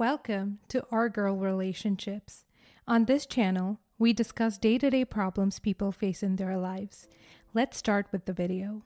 Welcome to Our Girl Relationships. On this channel, we discuss day-to-day problems people face in their lives. Let's start with the video.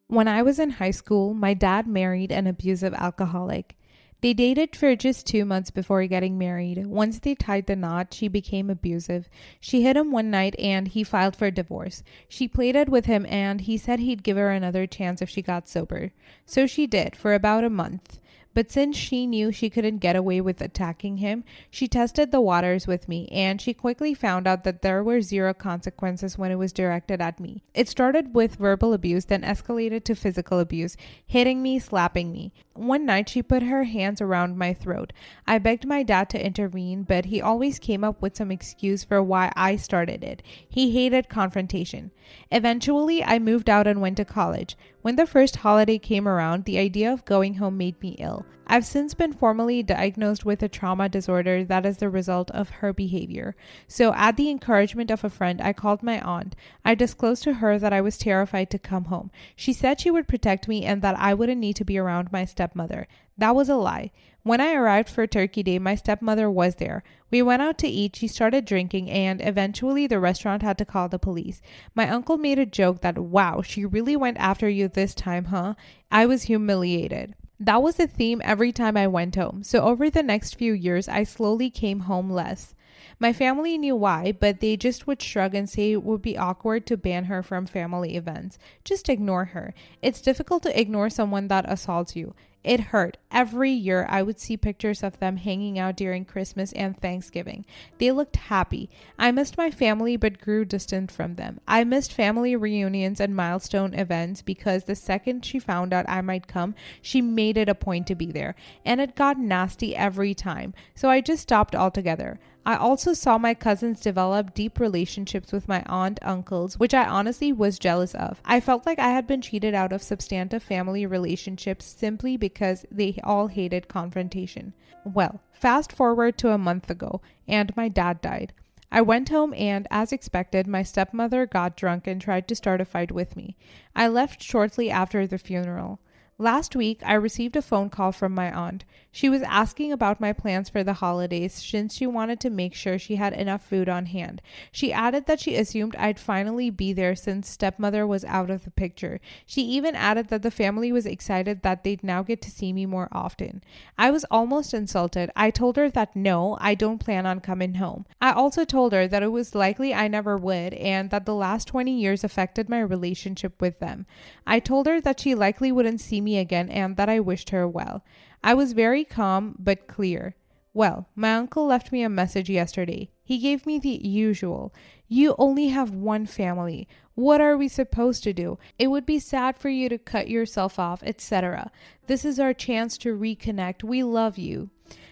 When I was in high school, my dad married an abusive alcoholic. They dated for just 2 months before getting married. Once they tied the knot, she became abusive. She hit him one night and he filed for divorce. She pleaded with him and he said he'd give her another chance if she got sober. So she did for about a month. But since she knew she couldn't get away with attacking him, she tested the waters with me, and she quickly found out that there were zero consequences when it was directed at me. It started with verbal abuse, then escalated to physical abuse, hitting me, slapping me. One night, she put her hands around my throat. I begged my dad to intervene, but he always came up with some excuse for why I started it. He hated confrontation. Eventually, I moved out and went to college. When the first holiday came around, the idea of going home made me ill. I've since been formally diagnosed with a trauma disorder that is the result of her behavior. So at the encouragement of a friend, I called my aunt. I disclosed to her that I was terrified to come home. She said she would protect me and that I wouldn't need to be around my stepmother. That was a lie. When I arrived for Turkey Day, my stepmother was there. We went out to eat, she started drinking, and eventually the restaurant had to call the police. My uncle made a joke that, wow, she really went after you this time, huh? I was humiliated. That was the theme every time I went home. So over the next few years, I slowly came home less. My family knew why, but they just would shrug and say it would be awkward to ban her from family events. Just ignore her. It's difficult to ignore someone that assaults you. It hurt. Every year I would see pictures of them hanging out during Christmas and Thanksgiving. They looked happy. I missed my family but grew distant from them. I missed family reunions and milestone events because the second she found out I might come, she made it a point to be there. And it got nasty every time. So I just stopped altogether. I also saw my cousins develop deep relationships with my aunt, uncles, which I honestly was jealous of. I felt like I had been cheated out of substantive family relationships simply because they all hated confrontation. Well, fast forward to a month ago, and my dad died. I went home and, as expected, my stepmother got drunk and tried to start a fight with me. I left shortly after the funeral. Last week, I received a phone call from my aunt. She was asking about my plans for the holidays since she wanted to make sure she had enough food on hand. She added that she assumed I'd finally be there since stepmother was out of the picture. She even added that the family was excited that they'd now get to see me more often. I was almost insulted. I told her that no, I don't plan on coming home. I also told her that it was likely I never would and that the last 20 years affected my relationship with them. I told her that she likely wouldn't see me again and that I wished her well. I was very calm but clear. Well, my uncle left me a message yesterday. He gave me the usual. You only have one family. What are we supposed to do? It would be sad for you to cut yourself off, etc. This is our chance to reconnect. We love you.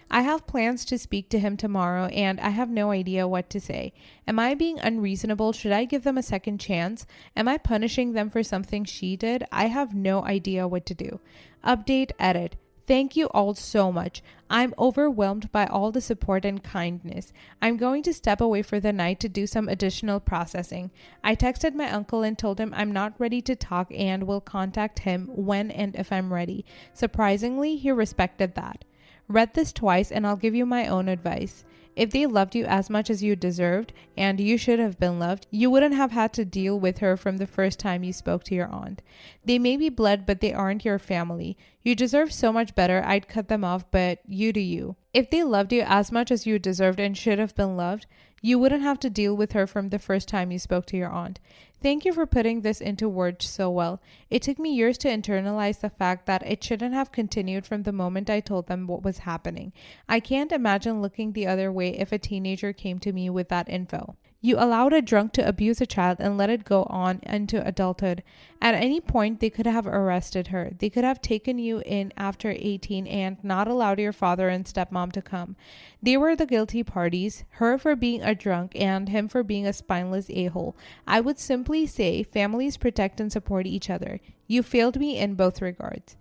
I have plans to speak to him tomorrow and I have no idea what to say. Am I being unreasonable? Should I give them a second chance? Am I punishing them for something she did? I have no idea what to do. Update, edit. Thank you all so much. I'm overwhelmed by all the support and kindness. I'm going to step away for the night to do some additional processing. I texted my uncle and told him I'm not ready to talk and will contact him when and if I'm ready. Surprisingly, he respected that. Read this twice and I'll give you my own advice. If they loved you as much as you deserved, and you should have been loved, you wouldn't have had to deal with her from the first time you spoke to your aunt. They may be blood, but they aren't your family. You deserve so much better. I'd cut them off, but you do you. If they loved you as much as you deserved and should have been loved, you wouldn't have to deal with her from the first time you spoke to your aunt. Thank you for putting this into words so well. It took me years to internalize the fact that it shouldn't have continued from the moment I told them what was happening. I can't imagine looking the other way if a teenager came to me with that info. You allowed a drunk to abuse a child and let it go on into adulthood. At any point, they could have arrested her. They could have taken you in after 18 and not allowed your father and stepmom to come. They were the guilty parties, her for being a drunk and him for being a spineless a-hole. I would simply say families protect and support each other. You failed me in both regards.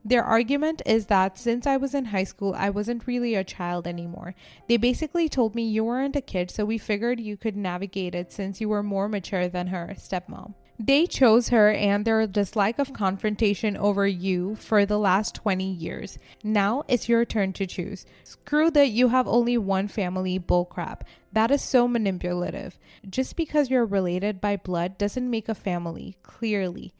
Their argument is that since I was in high school, I wasn't really a child anymore. They basically told me you weren't a kid, so we figured you could navigate it since you were more mature than her stepmom. They chose her and their dislike of confrontation over you for the last 20 years. Now it's your turn to choose. Screw that you have only one family bullcrap. That is so manipulative. Just because you're related by blood doesn't make a family, clearly.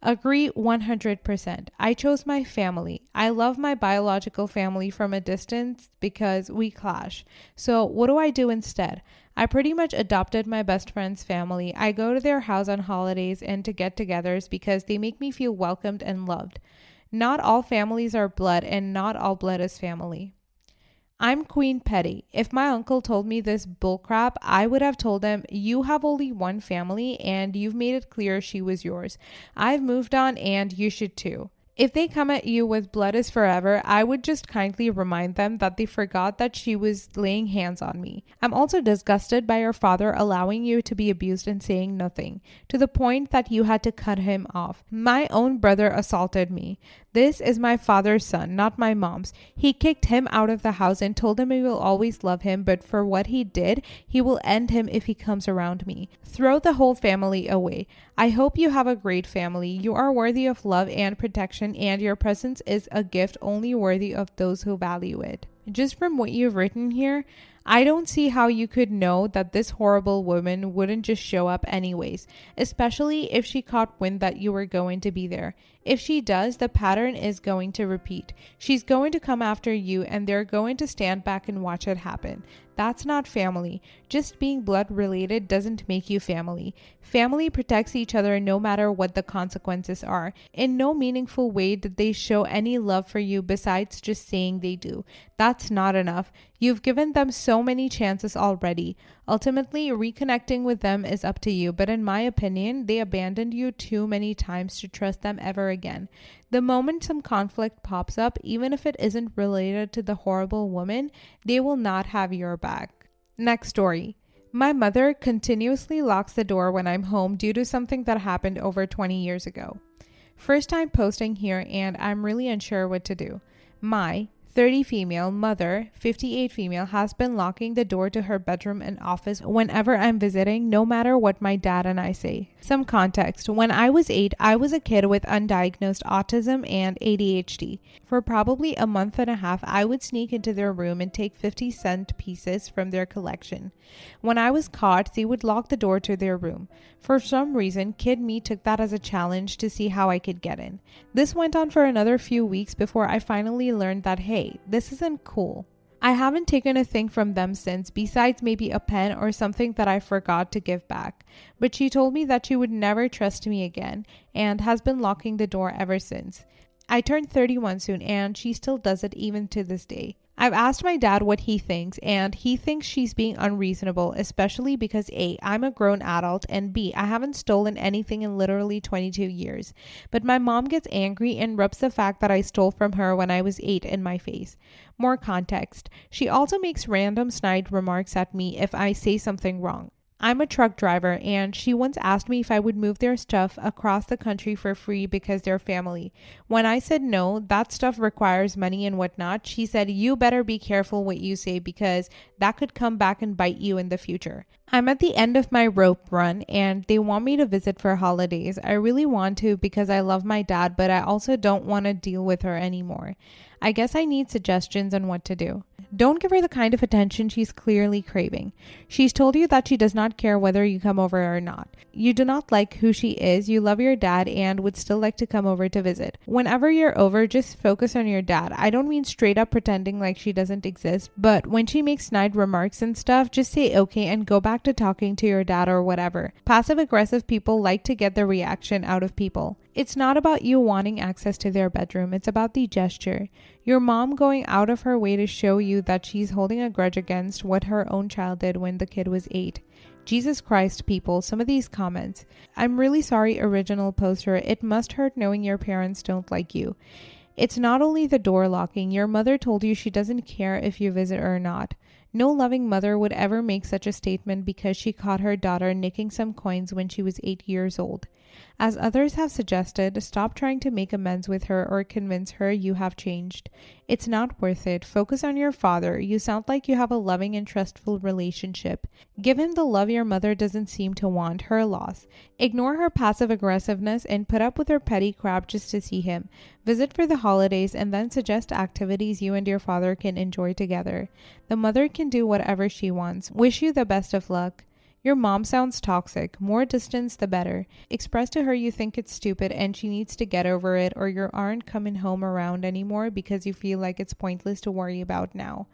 Agree 100%. I chose my family. I love my biological family from a distance because we clash. So what do I do instead? I pretty much adopted my best friend's family. I go to their house on holidays and to get-togethers because they make me feel welcomed and loved. Not all families are blood and not all blood is family. I'm Queen Petty. If my uncle told me this bullcrap, I would have told him, you have only one family and you've made it clear she was yours. I've moved on and you should too. If they come at you with blood is forever, I would just kindly remind them that they forgot that she was laying hands on me. I'm also disgusted by your father allowing you to be abused and saying nothing, to the point that you had to cut him off. My own brother assaulted me. This is my father's son, not my mom's. He kicked him out of the house and told him he will always love him, but for what he did, he will end him if he comes around me. Throw the whole family away. I hope you have a great family. You are worthy of love and protection, and your presence is a gift only worthy of those who value it. Just from what you've written here, I don't see how you could know that this horrible woman wouldn't just show up anyways, especially if she caught wind that you were going to be there. If she does, the pattern is going to repeat. She's going to come after you and they're going to stand back and watch it happen. That's not family. Just being blood related doesn't make you family. Family protects each other no matter what the consequences are. In no meaningful way did they show any love for you besides just saying they do. That's not enough. You've given them so many chances already. Ultimately, reconnecting with them is up to you, but in my opinion, they abandoned you too many times to trust them ever again. The moment some conflict pops up, even if it isn't related to the horrible woman, they will not have your back. Next story. My mother continuously locks the door when I'm home due to something that happened over 20 years ago. First time posting here and I'm really unsure what to do. My 30 female mother, 58 female, has been locking the door to her bedroom and office whenever I'm visiting, no matter what my dad and I say. Some context. When I was 8, I was a kid with undiagnosed autism and ADHD. For probably a month and a half, I would sneak into their room and take 50-cent pieces from their collection. When I was caught, they would lock the door to their room. For some reason, kid me took that as a challenge to see how I could get in. This went on for another few weeks before I finally learned that, hey, this isn't cool. I haven't taken a thing from them since, besides maybe a pen or something that I forgot to give back. But she told me that she would never trust me again and has been locking the door ever since. I turned 31 soon and she still does it even to this day. I've asked my dad what he thinks, and he thinks she's being unreasonable, especially because A, I'm a grown adult, and B, I haven't stolen anything in literally 22 years. But my mom gets angry and rubs the fact that I stole from her when I was 8 in my face. More context. She also makes random snide remarks at me if I say something wrong. I'm a truck driver, and she once asked me if I would move their stuff across the country for free because they're family. When I said no, that stuff requires money and whatnot, she said, you better be careful what you say because that could come back and bite you in the future. I'm at the end of my rope run and they want me to visit for holidays. I really want to because I love my dad, but I also don't want to deal with her anymore. I guess I need suggestions on what to do. Don't give her the kind of attention she's clearly craving. She's told you that she does not care whether you come over or not. You do not like who she is, you love your dad, and would still like to come over to visit. Whenever you're over, just focus on your dad. I don't mean straight up pretending like she doesn't exist, but when she makes snide remarks and stuff, just say okay and go back to talking to your dad or whatever. Passive-aggressive people like to get the reaction out of people. It's not about you wanting access to their bedroom, it's about the gesture. Your mom going out of her way to show you that she's holding a grudge against what her own child did when the kid was 8. Jesus Christ, people, some of these comments. I'm really sorry, original poster. It must hurt knowing your parents don't like you. It's not only the door locking. Your mother told you she doesn't care if you visit or not. No loving mother would ever make such a statement because she caught her daughter nicking some coins when she was 8 years old. As others have suggested, stop trying to make amends with her or convince her you have changed. It's not worth it. Focus on your father. You sound like you have a loving and trustful relationship. Give him the love your mother doesn't seem to want, her loss. Ignore her passive aggressiveness and put up with her petty crap just to see him. Visit for the holidays and then suggest activities you and your father can enjoy together. The mother can do whatever she wants. Wish you the best of luck. Your mom sounds toxic. More distance, the better. Express to her you think it's stupid and she needs to get over it, or you aren't coming home around anymore because you feel like it's pointless to worry about now.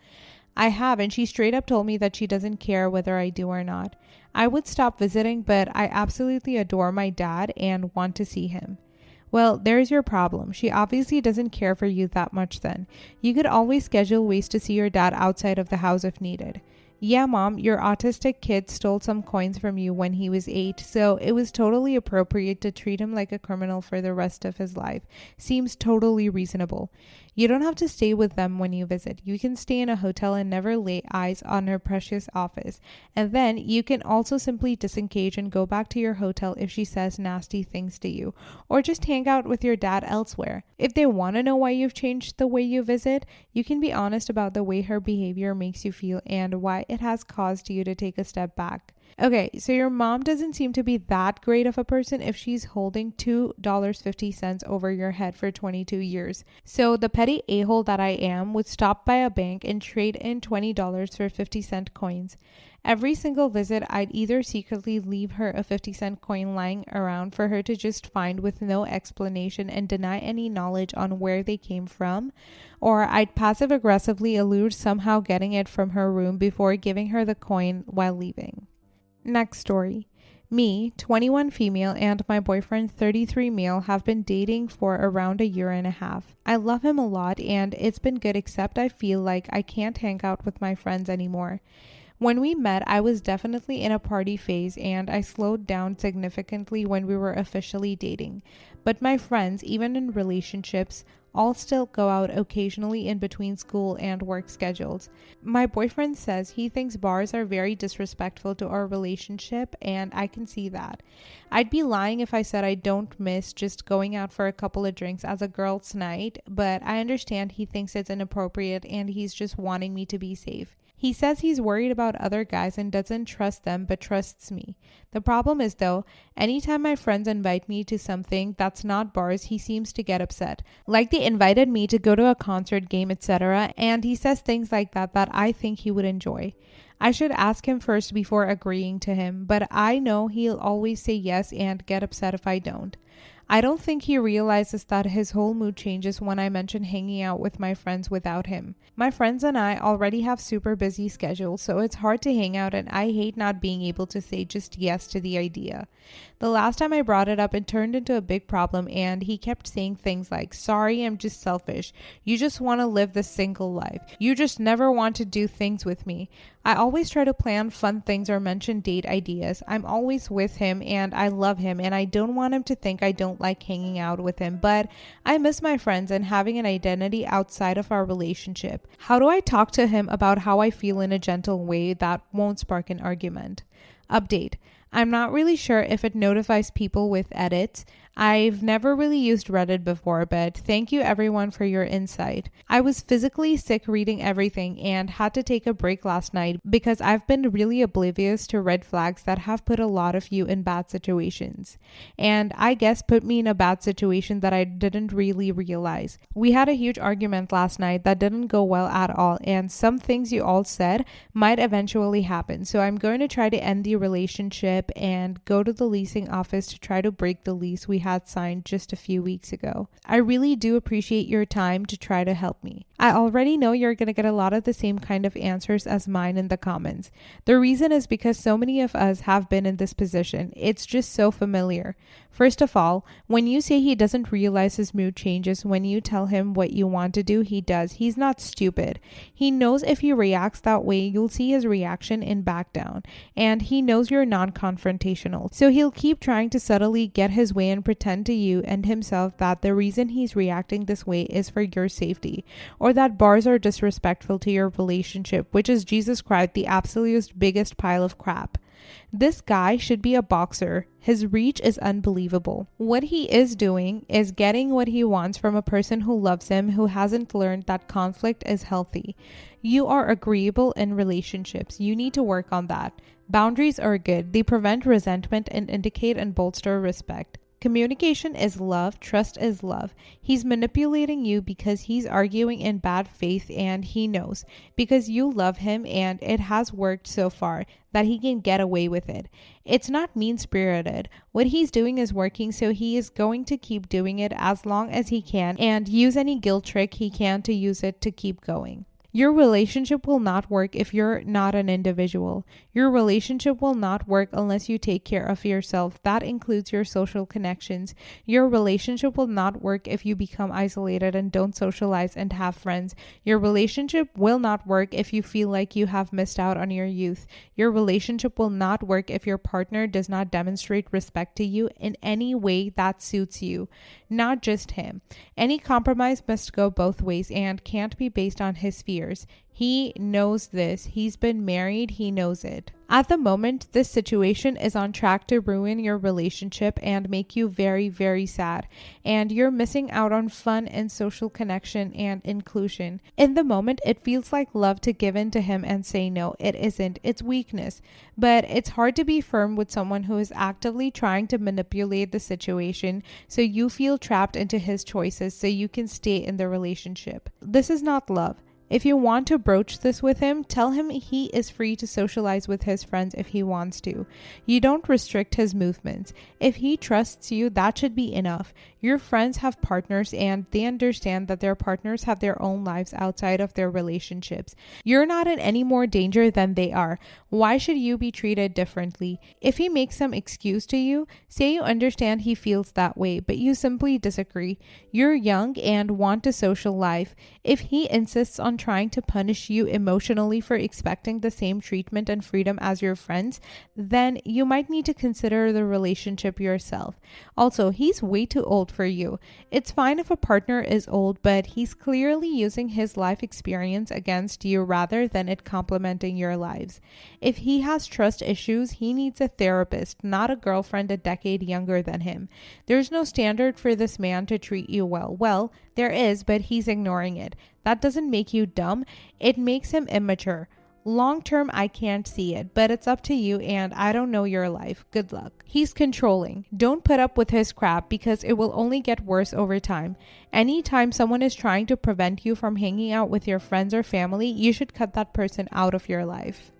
I have, and she straight up told me that she doesn't care whether I do or not. I would stop visiting, but I absolutely adore my dad and want to see him. Well, there's your problem. She obviously doesn't care for you that much then. You could always schedule ways to see your dad outside of the house if needed. Yeah, Mom, your autistic kid stole some coins from you when he was 8, so it was totally appropriate to treat him like a criminal for the rest of his life. Seems totally reasonable. You don't have to stay with them when you visit. You can stay in a hotel and never lay eyes on her precious office. And then you can also simply disengage and go back to your hotel if she says nasty things to you. Or just hang out with your dad elsewhere. If they want to know why you've changed the way you visit, you can be honest about the way her behavior makes you feel and why it has caused you to take a step back. Okay, so your mom doesn't seem to be that great of a person if she's holding $2.50 over your head for 22 years. So the petty a-hole that I am would stop by a bank and trade in $20 for 50-cent coins. Every single visit, I'd either secretly leave her a 50-cent coin lying around for her to just find with no explanation and deny any knowledge on where they came from, or I'd passive-aggressively elude somehow getting it from her room before giving her the coin while leaving. Next story. Me, 21 female, and my boyfriend, 33 male, have been dating for around a year and a half. I love him a lot and it's been good, except I feel like I can't hang out with my friends anymore. When we met, I was definitely in a party phase and I slowed down significantly when we were officially dating. But my friends, even in relationships, all still go out occasionally in between school and work schedules. My boyfriend says he thinks bars are very disrespectful to our relationship, and I can see that. I'd be lying if I said I don't miss just going out for a couple of drinks as a girls' night, but I understand he thinks it's inappropriate and he's just wanting me to be safe. He says he's worried about other guys and doesn't trust them but trusts me. The problem is though, anytime my friends invite me to something that's not bars, he seems to get upset. Like they invited me to go to a concert, game, etc. and he says things like that I think he would enjoy. I should ask him first before agreeing to him, but I know he'll always say yes and get upset if I don't. I don't think he realizes that his whole mood changes when I mention hanging out with my friends without him. My friends and I already have super busy schedules, so it's hard to hang out and I hate not being able to say just yes to the idea. The last time I brought it up, it turned into a big problem and he kept saying things like, "Sorry, I'm just selfish. You just want to live this single life. You just never want to do things with me." I always try to plan fun things or mention date ideas. I'm always with him and I love him and I don't want him to think I don't like hanging out with him, but I miss my friends and having an identity outside of our relationship. How do I talk to him about how I feel in a gentle way that won't spark an argument? Update. I'm not really sure if it notifies people with edits. I've never really used Reddit before, but thank you everyone for your insight. I was physically sick reading everything and had to take a break last night because I've been really oblivious to red flags that have put a lot of you in bad situations. And I guess put me in a bad situation that I didn't really realize. We had a huge argument last night that didn't go well at all, and some things you all said might eventually happen. So I'm going to try to end the relationship and go to the leasing office to try to break the lease we had signed just a few weeks ago. I really do appreciate your time to try to help me. I already know you're going to get a lot of the same kind of answers as mine in the comments. The reason is because so many of us have been in this position. It's just so familiar. First of all, when you say he doesn't realize his mood changes when you tell him what you want to do, he does. He's not stupid. He knows if he reacts that way, you'll see his reaction and back down. And he knows you're non-confrontational. So he'll keep trying to subtly get his way and pretend to you and himself that the reason he's reacting this way is for your safety, or that bars are disrespectful to your relationship, which is Jesus Christ, the absolute biggest pile of crap. This guy should be a boxer. His reach is unbelievable. What he is doing is getting what he wants from a person who loves him, who hasn't learned that conflict is healthy. You are agreeable in relationships. You need to work on that. Boundaries are good. They prevent resentment and indicate and bolster respect. Communication is love. Trust is love. He's manipulating you because he's arguing in bad faith, and he knows because you love him and it has worked so far that he can get away with it. It's not mean-spirited. What he's doing is working, so he is going to keep doing it as long as he can and use any guilt trick he can to use it to keep going. Your relationship will not work if you're not an individual. Your relationship will not work unless you take care of yourself. That includes your social connections. Your relationship will not work if you become isolated and don't socialize and have friends. Your relationship will not work if you feel like you have missed out on your youth. Your relationship will not work if your partner does not demonstrate respect to you in any way that suits you, not just him. Any compromise must go both ways and can't be based on his fears. He knows this. He's been married. He knows it. At the moment, this situation is on track to ruin your relationship and make you very, very sad. And you're missing out on fun and social connection and inclusion. In the moment, it feels like love to give in to him and say no. It isn't. It's weakness. But it's hard to be firm with someone who is actively trying to manipulate the situation so you feel trapped into his choices so you can stay in the relationship. This is not love. If you want to broach this with him, tell him he is free to socialize with his friends if he wants to. You don't restrict his movements. If he trusts you, that should be enough. Your friends have partners and they understand that their partners have their own lives outside of their relationships. You're not in any more danger than they are. Why should you be treated differently? If he makes some excuse to you, say you understand he feels that way, but you simply disagree. You're young and want a social life. If he insists on trying to punish you emotionally for expecting the same treatment and freedom as your friends, then you might need to consider the relationship yourself. Also, he's way too old for you. It's fine if a partner is old, but he's clearly using his life experience against you rather than it complementing your lives. If he has trust issues, he needs a therapist, not a girlfriend a decade younger than him. There's no standard for this man to treat you well. Well, there is, but he's ignoring it. That doesn't make you dumb. It makes him immature. Long term, I can't see it, but it's up to you and I don't know your life. Good luck. He's controlling. Don't put up with his crap because it will only get worse over time. Anytime someone is trying to prevent you from hanging out with your friends or family, you should cut that person out of your life.